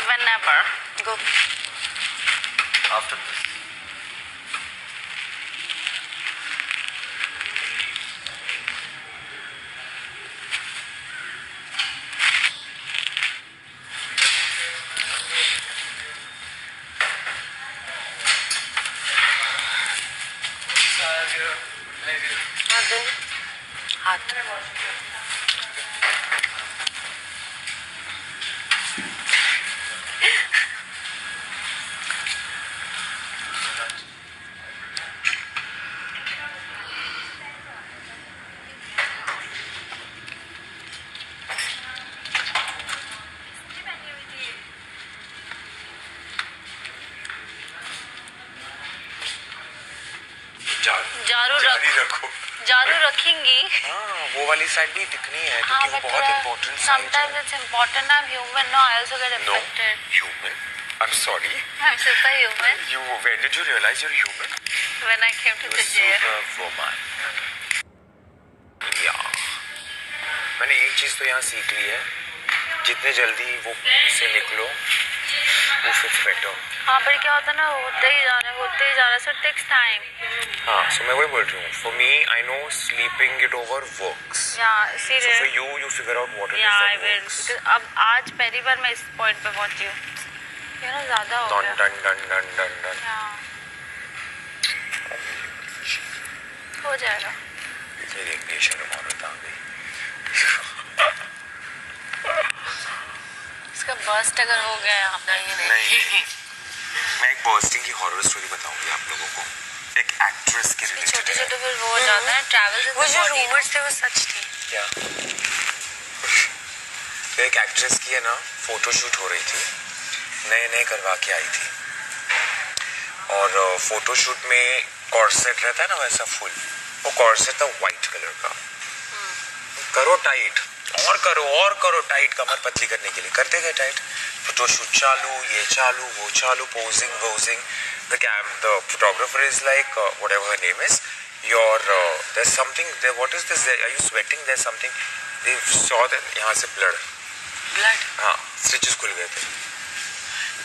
Whenever. Go. After this. हाथ जारी रखो। जारू रखेंगी। हाँ, वो वाली साइड भी दिखनी है हाँ, क्योंकि वो बहुत important sometimes it's important. I'm human. No, I also get affected. No, human. I'm sorry. I'm super human. When did you realize you're human? When I came to the jail. Superwoman. Yeah. मैंने एक चीज तो यहाँ सीख ली है, जितने जल्दी वो इससे निकलो, वो फिर बेटर। हाँ, पर क्या होता है ना, होते ही जा रहा है, so it takes time. हाँ, so मैं वही बोल रही हूँ. For me, I know sleeping it over works. Yeah, serious. So for you, you figure out what it is Yeah, that I will. works. Because अब आज पहली बार मैं इस पॉइंट पे पहुंची हूँ. ये ना ज़्यादा हो गया. Dun. Yeah. हो जाएगा. ये देखिए शर्म औरत आ गई. इसका बर्स्ट अगर हो गया यहाँ पे नहीं. मैं एक बर्स्टिंग की हॉरर स्टोरी बताऊंगी आप लोगों को. एक एक्ट्रेस के रिलेटेड. छोटे-छोटे फिर वो हो जाता है. ट्रैवल वो जो रूमर्स थे वो सच थे. क्या? तो एक एक्ट्रेस की है ना फोटोशूट हो रही थी. नए करवा के आई थी. और फोटोशूट में कॉर्सेट रहता है ना वैसा फुल. वो कॉर्सेट था व्हाइट कलर का. करो टाइट और करो टाइट कमर पतली करने के लिए. करते गए टाइट. फोटोशूट चालू, ये चालू, वो चालू, posing. The photographer is like whatever her name is. There's something there. What is this? Are you sweating? There's something. They saw that यहाँ से blood. हाँ, stitches खुल गए थे.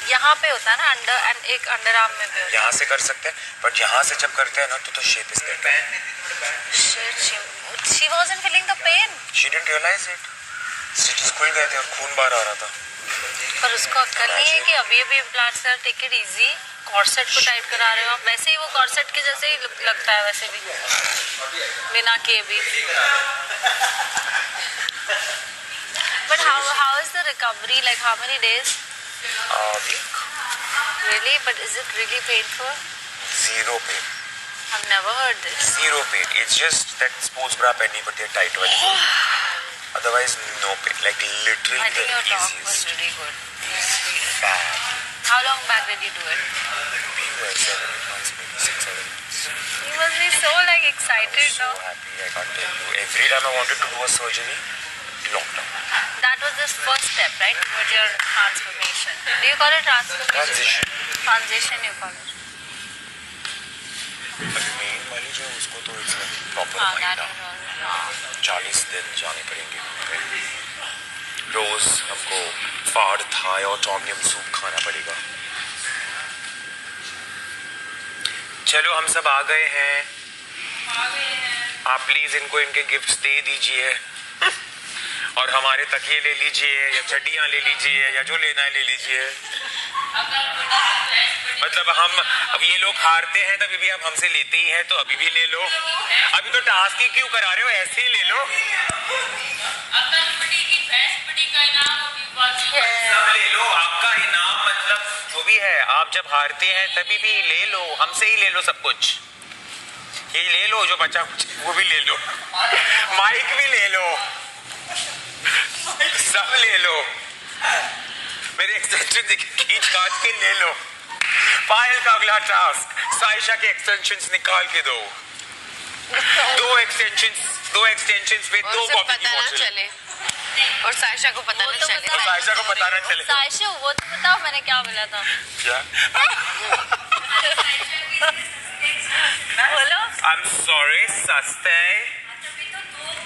यहाँ पे होता है ना अंडर एंड एक अंडर आर्म में भी होता है. यहाँ से कर सकते हैं, बट यहाँ से जब करते हैं ना तो शेप इस कहते हैं. She wasn't feeling the pain. She didn't realize it. Stitches खुल गए थे और खून बाहर आ रहा था. पर उसको अक्ल नहीं है कि अभी इम्प्लांट्स है. Take it easy. कॉर्सेट को टाइट करा रहे हो आप. वैसे ही वो कॉर्सेट के जैसे ही लगता है वैसे भी बिना के भी. But how is the recovery? Like how many days? Week. Really? But is it really painful? Zero pain. I've never heard this. Zero pain. It's just that sports bra पहननी पड़ती है tight वाली. Otherwise no pain. Like literally I think the your talk was easiest. really good. Fab. How long back did you do it? Being there 7 months, maybe 6-7 months. You must be so like excited So now. happy. I can't tell you. Every time I wanted to do a surgery, lockdown. That was the first step, right? Towards your transformation. Do you call it transformation? Transition you call it. Main वाली जो है उसको तो इसमें proper हाँ, that महीना is all. 40 दिन जाने पड़ेंगे. रोज हमको फाड़ थाई और टॉम यम सूप खाना पड़ेगा. चलो हम सब आ गए हैं. आप प्लीज इनको इनके गिफ्ट्स दे दीजिए और हमारे तकिए ले लीजिए या चड्डियाँ ले लीजिए या जो लेना है ले लीजिए. मतलब हम अब ये लोग हारते हैं तभी भी आप हमसे लेते ही हैं तो अभी भी ले लो. अभी तो टास्क ही क्यों करा रहे हो, ऐसे ही ले लो. सब ले लो. आपका इनाम मतलब जो भी है आप जब हारते हैं तभी भी ले लो. हमसे ही ले लो सब कुछ. ये ले लो जो बचा कुछ वो भी ले लो. माइक भी ले लो. सब ले लो. मेरे एक्सटेंशन खींच काट के ले लो. पायल का अगला टास्क साइशा के एक्सटेंशंस निकाल के दो. दो एक्सटेंशंस पे 2 कॉपी की बोतल. और साइशा को पता न चले. साइशा को पता न चले. साइशा वो तो बताओ मैंने क्या बोला था. क्या? बोलो. I'm sorry, सस्ते.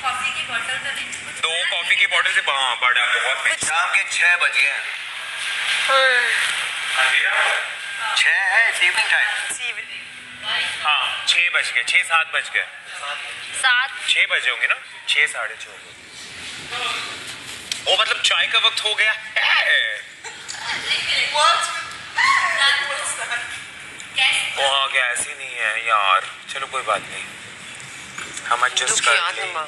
कॉफी की बोतल तो नहीं? 2 कॉफी की बोतल से बड़ा बहुत। शाम के 6 बज गए हैं। 6 है इवनिंग टाइम। हाँ 6 बज गए, 6-7 बज गए। 6 बजे होंगे ना, 6 साढ़े 6 होंगे। ओ मतलब चाय का वक्त हो गया है। ओ हाँ गैस ही नहीं है यार, चलो कोई बात नहीं, हम एडजस्ट कर लेंगे।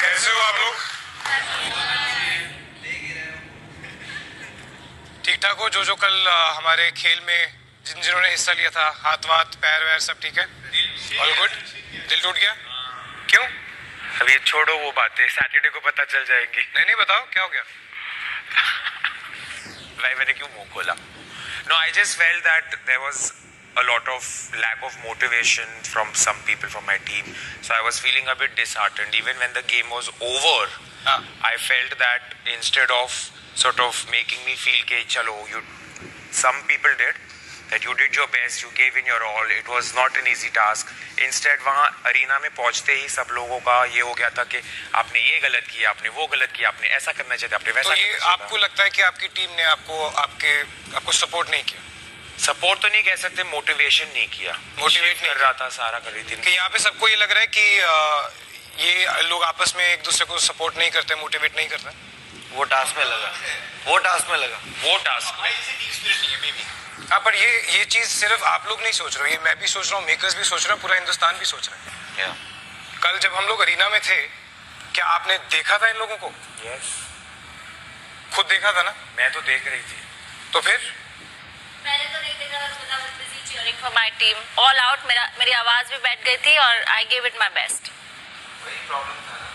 कैसे हो आप लोग? ठीक ठाक हो? जो कल हमारे खेल में जिन्होंने हिस्सा लिया था, हाथ वाथ पैर वैर सब ठीक है? All good? दिल टूट गया? क्यों? अभी छोड़ो वो बातें, सैटरडे को पता चल जाएंगी। नहीं बताओ क्या हो गया? भाई मैंने क्यों मुंह खोला? No, I just felt that there was a lot of lack of motivation from some people from my team. So I was feeling a bit disheartened. Even when the game was over, I felt that instead of sort of making me feel that chalo, some people did, that you did your best, you gave in your all. It was not an easy task. Instead वहाँ arena में पहुँचते ही सब लोगों का ये हो गया था कि आपने ये गलत किया, आपने वो गलत किया, आपने ऐसा करना चाहिए, आपने वैसा। तो ये आपको लगता है कि आपकी टीम ने आपको सपोर्ट नहीं किया? सपोर्ट तो नहीं कह सकते, मोटिवेशन नहीं किया। मोटिवेट कर रहा था, सारा कर रही थी। कि यहाँ पे सबको ये लग रहा है कि ये लोग आपस में एक दूसरे को सपोर्ट नहीं करते, मोटिवेट नहीं करते। वो टास्क में लगा। हाँ पर ये चीज सिर्फ आप लोग नहीं सोच रहे हो, ये मैं भी सोच रहा हूँ, मेकर्स भी सोच रहे हैं, पूरा हिंदुस्तान भी सोच रहा है। कल जब हम लोग अरीना में थे, क्या आपने देखा था इन लोगों को? यस, खुद देखा था ना? मैं तो देख रही थी। तो फिर मैंने तो नहीं देखा, busy cheering for my team, all out. मेरी आवाज भी बैठ गई थी और I give it my best. वही प्रॉब्लम था ना।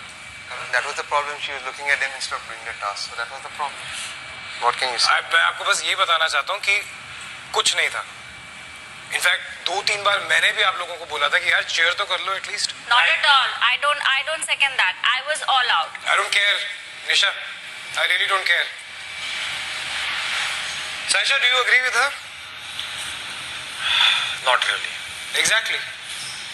That was the problem. She was looking at him instead of doing the task. So that was the problem. What can you say? मैं आपको बस ये बताना चाहता हूँ कि कुछ नहीं था। इनफैक्ट 2-3 बार मैंने भी आप लोगों को बोला था कि यार चेयर तो कर लो at least. Not at all. I don't second that. I was all out. I don't care, Nisha. I really don't care. Saisha, do you agree with her? Not really. Exactly.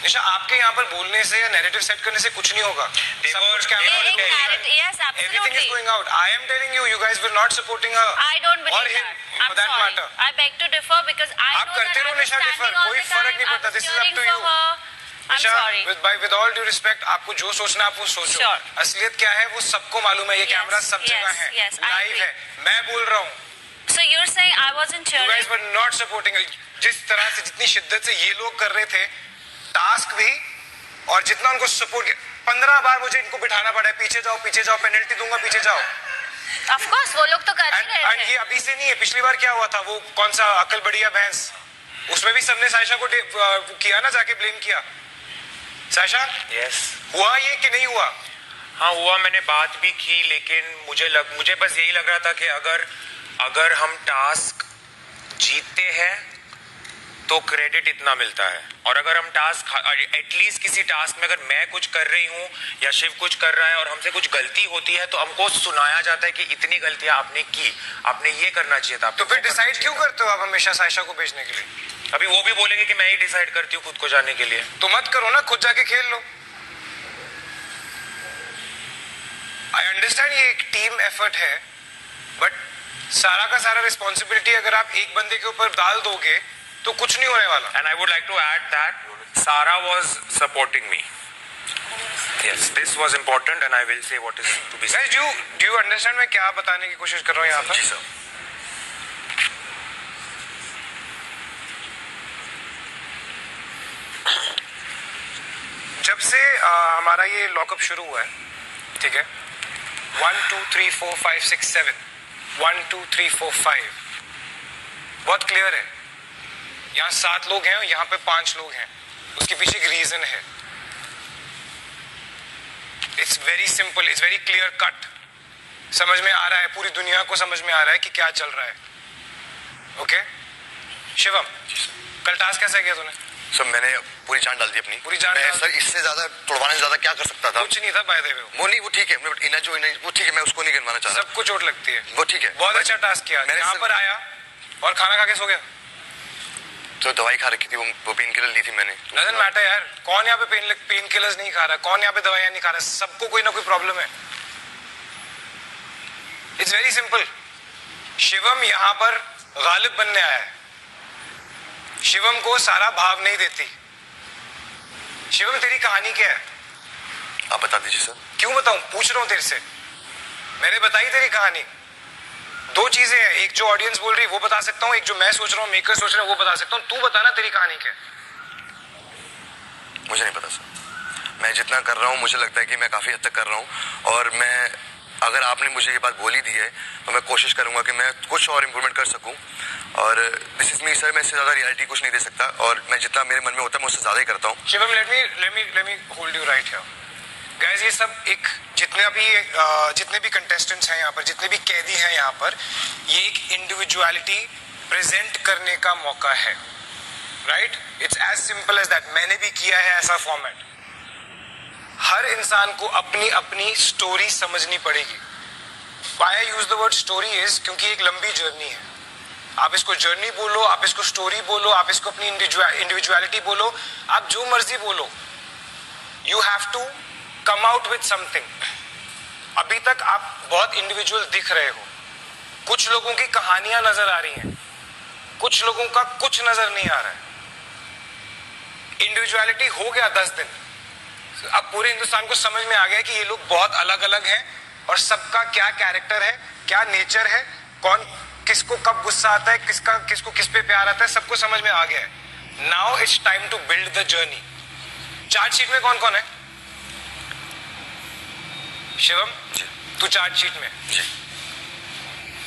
निशा, आपके यहाँ पर बोलने से या नैरेटिव सेट करने से कुछ नहीं होगा। सब कुछ कैमरा में Yes, everything is absolutely. going out. I am telling you, you guys were not supporting her. I don't Or believe him, that. for I'm that sorry. matter. I beg to differ because I आप know करते that रहो I was Nisha differ, standing all कोई the फर्क time. नहीं I पड़ता. was This is up cheering to for you. her. I'm Nisha, sorry. with all due respect, आपको जो सोचना आप वो सोचो। Sure. असलियत क्या है वो सबको मालूम है। ये Yes, कैमरा सब जगह है, yes, I लाइव agree. है। मैं बोल रहा हूँ, So you're saying I wasn't you guys cheering? were not supporting her. जिस तरह से, जितनी शिद्दत से ये लोग कर रहे थे टास्क भी, और जितना उनको सपोर्ट किया, 15 बार मुझे इनको बिठाना पड़ा है, पीछे जाओ, पेनल्टी दूंगा, पीछे जाओ। Of course, वो लोग तो कर ही रहे एंड थे। ये अभी से नहीं है, पिछली बार क्या हुआ था, वो कौन सा अकल बढ़िया भैंस, उसमें भी सबने साइशा को किया ना, जाके ब्लेम किया। साइशा, यस, हुआ ये कि नहीं हुआ? हाँ हुआ, मैंने बात भी की, लेकिन मुझे बस यही लग रहा था कि अगर हम टास्क जीतते हैं तो क्रेडिट इतना मिलता है, और अगर हम टास्क एटलीस्ट किसी टास्क में अगर मैं कुछ कर रही हूँ या शिव कुछ कर रहा है और हमसे कुछ गलती होती है तो हमको सुनाया जाता है कि इतनी गलतियां आपने की, आपने ये करना चाहिए था। तो फिर डिसाइड क्यों करते हो आप हमेशा साइशा को भेजने के लिए? अभी वो भी बोलेंगे कि मैं ही डिसाइड करती हूँ खुद को जाने के लिए। तो मत करो ना, खुद जाके खेल लो। आई अंडरस्टैंड ये एक टीम एफर्ट है, बट सारा का सारा रिस्पॉन्सिबिलिटी अगर आप एक बंदे के ऊपर डाल दोगे तो कुछ नहीं होने वाला। And I would like to add that Sara was supporting me. Yes, this was important and I will say what is to be said. Guys, do you understand मैं क्या बताने की कोशिश कर रहा हूँ यहाँ पर? जी सर। जब से हमारा ये लॉकअप शुरू हुआ है, ठीक है, 1 2 3 4 5 6 7 1 2 3 4 5 बहुत क्लियर है। यहाँ 7 लोग हैं, यहाँ पे 5 लोग हैं, उसके पीछे एक रीजन है। It's very simple, it's very clear cut. समझ में आ रहा है, पूरी दुनिया को समझ में आ रहा है कि क्या चल रहा है. ओके शिवम, कल टास्क कैसा किया तूने? सर मैंने पूरी जान डाल दी अपनी. पूरी जान मैं डाल सर इससे ज्यादा तोड़वाने से ज्यादा क्या कर सकता था? कुछ नहीं था बाय द वे. वो नहीं, वो ठीक है, वो ठीक है, मैं उसको नहीं गिनवाना चाहता. सबको चोट लगती है. वो ठीक है, बहुत अच्छा टास्क किया. मैंने यहाँ पर आया और खाना खा के सो गया. तो दवाई खा रखी थी, वो पेन किलर ली थी मैंने. डजंट मैटर यार, कौन यहाँ पे पेन किलर्स नहीं खा रहा, कौन यहाँ पे दवाइयाँ नहीं खा रहा, सबको कोई ना कोई प्रॉब्लम है. It's very simple. शिवम यहाँ पर गालिब बनने आया है. शिवम को सारा भाव नहीं देती. शिवम तेरी कहानी क्या है? आप बता दीजिए सर. क्यों बताऊं, पूछ रहा हूं तेरे से. मैंने बताई तेरी कहानी. दो चीजें हैं, एक जो ऑडियंस बोल रही है वो बता सकता हूं, एक जो मैं सोच रहा हूं, मेकर सोच रहा है वो बता सकता हूं. तू बता ना तेरी कहानी क्या है? मुझे नहीं पता सर. मैं जितना कर रहा हूँ मुझे लगता है कि मैं काफी हद तक कर रहा हूँ, और मैं अगर आपने मुझे ये बात बोली दी है तो मैं कोशिश करूंगा कि मैं कुछ और इम्प्रूवमेंट कर सकूं. और दिस इज मी सर, मैं इससे ज्यादा रियलिटी कुछ नहीं दे सकता, और मैं जितना मेरे मन में होता है मैं उससे ज्यादा ही करता हूँ. Shivam let me hold you right here. Guys ये सब एक जितने भी कंटेस्टेंट्स हैं यहाँ पर, जितने भी कैदी हैं यहाँ पर, ये एक इंडिविजुअलिटी प्रेजेंट करने का मौका है. Right, it's as simple as that. मैंने भी किया है ऐसा फॉर्मेट. हर इंसान को अपनी अपनी स्टोरी समझनी पड़ेगी. Why I use the word story is क्योंकि एक लंबी जर्नी है. आप इसको जर्नी बोलो, आप इसको स्टोरी बोलो, आप इसको अपनी इंडिविजुअलिटी बोलो, आप जो मर्जी बोलो. You have to come out with something. अभी तक आप बहुत इंडिविजुअल दिख रहे हो. कुछ लोगों की कहानियां नजर आ रही हैं, कुछ लोगों का कुछ नजर नहीं आ रहा है. इंडिविजुअलिटी हो गया 10 दिन. अब पूरे हिंदुस्तान को समझ में आ गया कि ये लोग बहुत अलग अलग हैं और सबका क्या कैरेक्टर है, क्या नेचर है, कौन किसको कब गुस्सा आता है, किसको किस पे प्यार आता है, सबको समझ में आ गया है. Now it's time to build the journey. Chargesheet में कौन कौन है? शिवम जी. तू चार्जशीट में जी.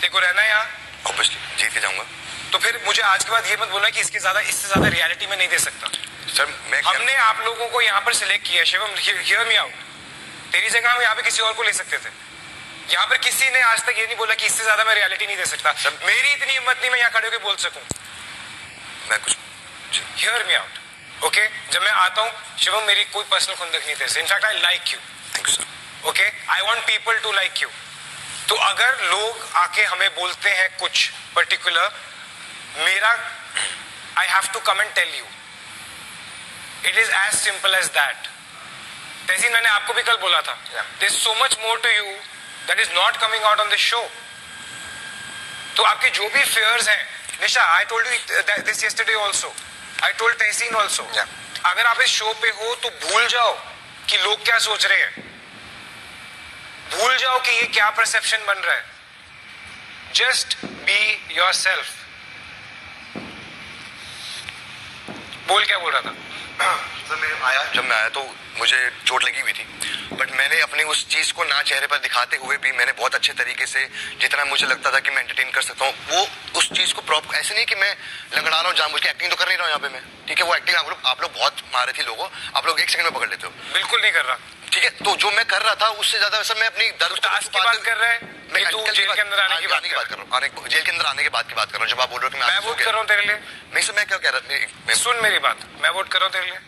देखो रहना है यहाँ. ऑब्वियसली जीत के जाऊंगा. तो फिर मुझे आज के बाद ये मत बोलना कि इससे ज्यादा रियलिटी में नहीं दे सकता. सर मैं हमने आप लोगों को यहाँ पर सिलेक्ट किया. Shivam hear me out. तेरी जगह हम यहाँ पे किसी और को ले सकते थे. यहाँ पर किसी ने आज तक ये नहीं बोला कि इससे ज्यादा मैं रियलिटी नहीं दे सकता. मेरी इतनी हिम्मत नहीं मैं यहाँ खड़े होकर बोल सकूं. मैं कुछ हियर मी आउट. ओके, जब मैं आता हूँ शिवम मेरी कोई पर्सनल खुंदक नहीं तेरे. In fact I like you. Thank you sir. Okay, I want people to like you. तो अगर लोग आके हमें बोलते हैं कुछ पर्टिकुलर, मेरा I have to come and tell you. It is as simple as that. Tahseen मैंने आपको भी कल बोला था, there is so much more to you that is not coming out on this show. तो आपके जो भी फियर्स हैं, Nisha I told you this yesterday also, I told Tahseen also, अगर आप इस शो पे हो तो भूल जाओ कि लोग क्या सोच रहे हैं. भूल जाओ कि ये क्या परसेप्शन बन रहा है. Just be yourself. बोल क्या बोल रहा था? जब मैं आया तो मुझे चोट लगी हुई थी, बट मैंने अपनी उस चीज को ना चेहरे पर दिखाते हुए भी मैंने बहुत अच्छे तरीके से, जितना मुझे लगता था कि मैं एंटरटेन कर सकता हूँ, वो उस चीज को प्रॉपर, ऐसे नहीं कि मैं लंगड़ा रहा हूँ जानबूझ के. एक्टिंग तो कर नहीं रहा हूँ यहाँ पे मैं. ठीक है, वो एक्टिंग आप लोग बहुत मारे थे लोगों, आप लोग 1 सेकंड में पकड़ लेते हो. बिल्कुल नहीं कर रहा. ठीक है, तो जो मैं कर रहा था उससे ज्यादा वैसा मैं अपनी दर्द टास्क की बात कर रहा है. मैं तू जेल के अंदर आने की बात कर रहा हूँ. जेल के अंदर आने की बात कर रहा हूँ. जब आप बोल रहे हो कि मैं वोट कर रहा हूँ तेरे लिए. नहीं सर, मैं क्या कह रहा हूँ, सुन मेरी बात, मैं वोट कर रहा हूँ तेरे लिए.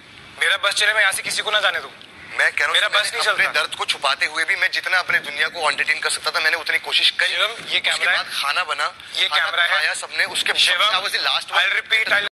मेरा बस चले, मैं यहाँ से किसी को ना जाने दूं. मैं कह रहा हूँ मेरा बस नहीं चलता. अपने दर्द को छुपाते हुए भी मैं जितना अपने दुनिया को एंटरटेन कर सकता था मैंने उतनी कोशिश करी. ये कैमरा है, खाना बना, ये कैमरा है सबने उसके लास्ट. I repeat, I